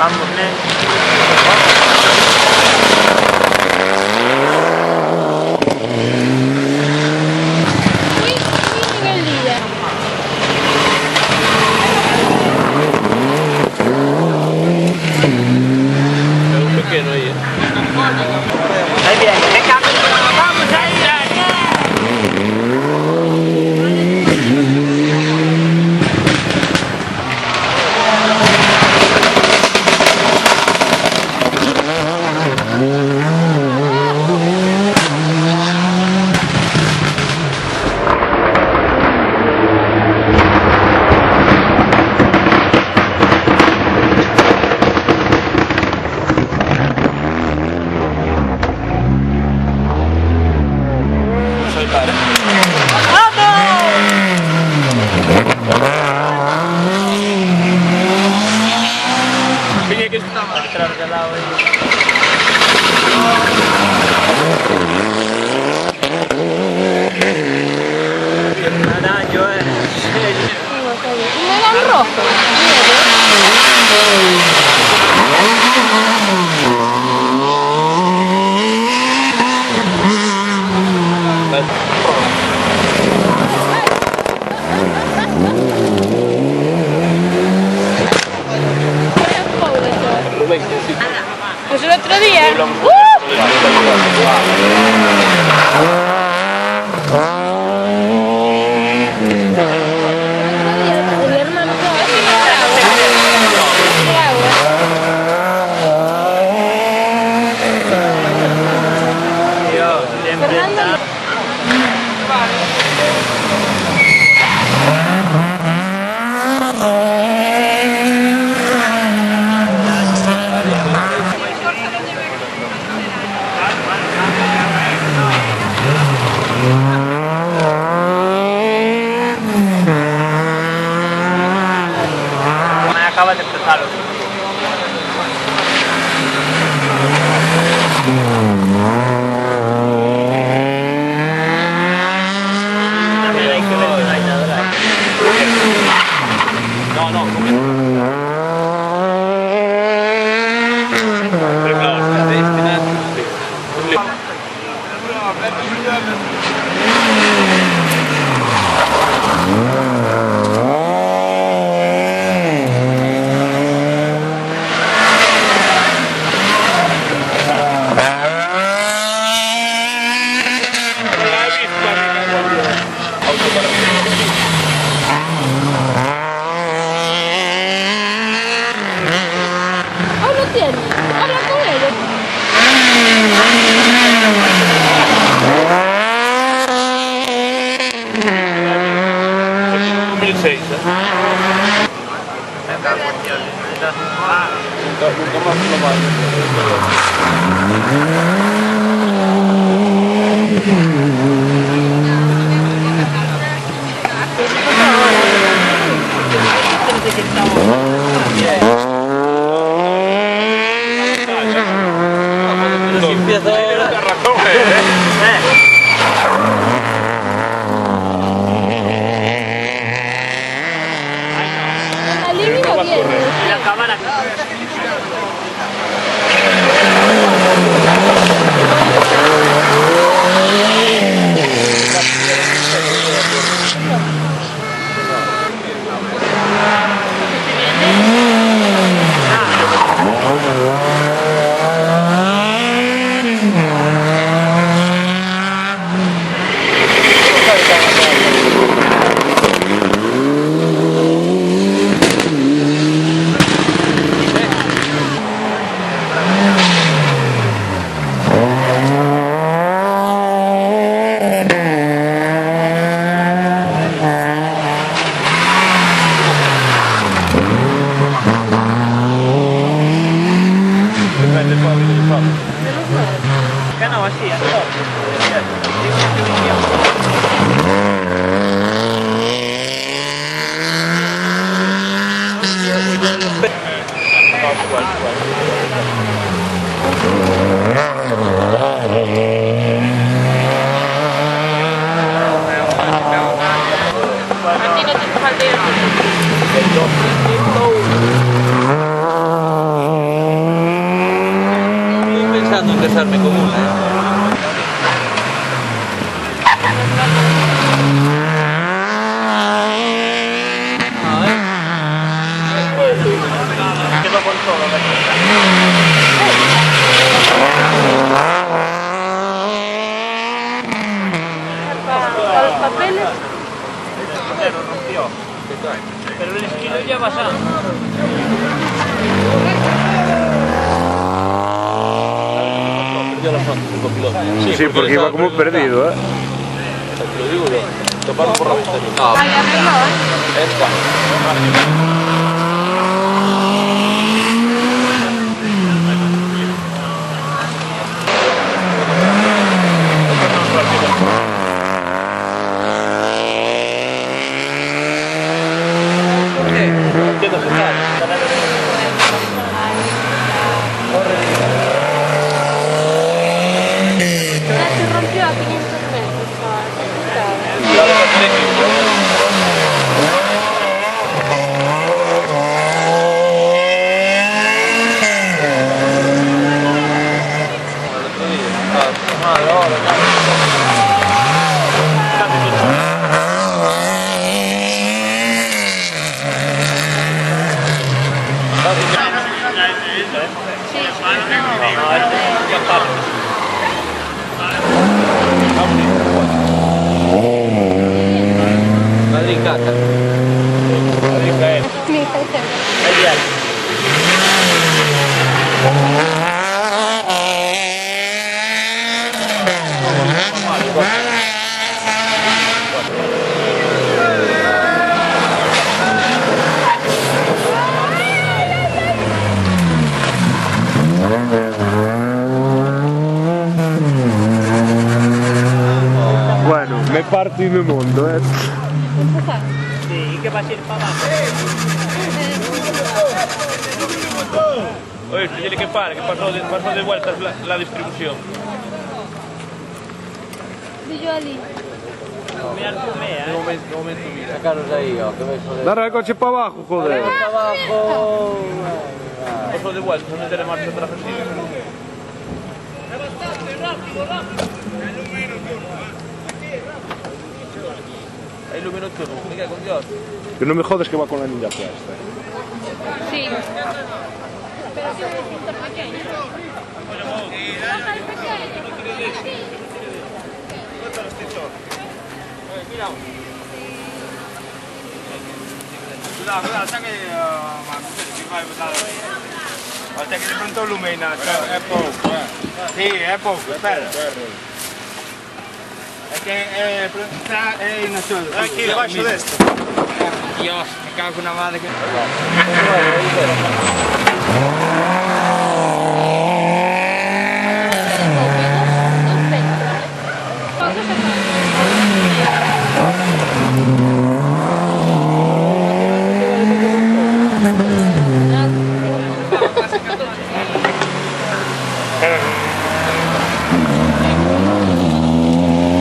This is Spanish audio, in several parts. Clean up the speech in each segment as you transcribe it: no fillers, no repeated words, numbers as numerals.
Vamos, nen. Ahí viene, venga, vamos ahí. Pues el otro día. El hermano Fernando. Me acaba de empezar. También hay que ver que no hay nada. No. Pero claro, la cámara. sí, a A ti no te falta ir. Estoy pensando en casarme con una. quedo con todo. Los papeles. Se lo rompió. Pero el esquino ya va a. Perdió la foto del copiloto. Sí, porque iba como perdido, ¿eh? Te lo digo yo. Toparon por la ventanilla. Ah, Ay, arregló, ¿eh? esta. Se rompió a 500 metros. ¿Sabes? Madrid Cata. Bueno, me parto y me monto, ¿eh? Sí, ¿y qué va a ser para abajo? Oye, tiene que parar, que pasó de vueltas la distribución. Y yo allí. Un momento, mira. Sacaros de ahí, que vais joder. Dar el coche para abajo, joder. Abajo. Pasó de vueltas, no tiene marcha atrás así. Ahí lo minutos, me cago con Dios. Que no me jodes que va con la ninja puesta. Sí. Pero tiene un cinto pequeño. Cuidado, sai che si fa aspetta che di pronto illumina, è poco, Sì, è poco, aspetta. È che è in azione. Aquí, debaixo deste. Dios, me cago con una madre che...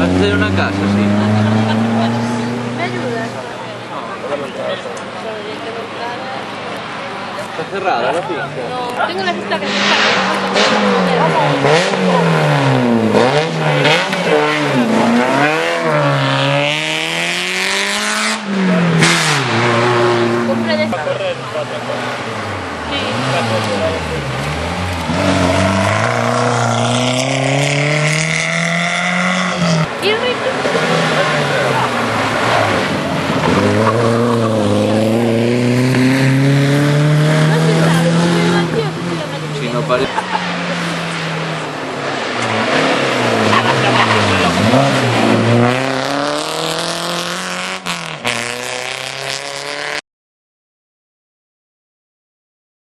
Antes era una casa, sí. ¿Me ayudas? Está cerrada la finca. No, tengo la cesta que se está. Compré de esta. Sí.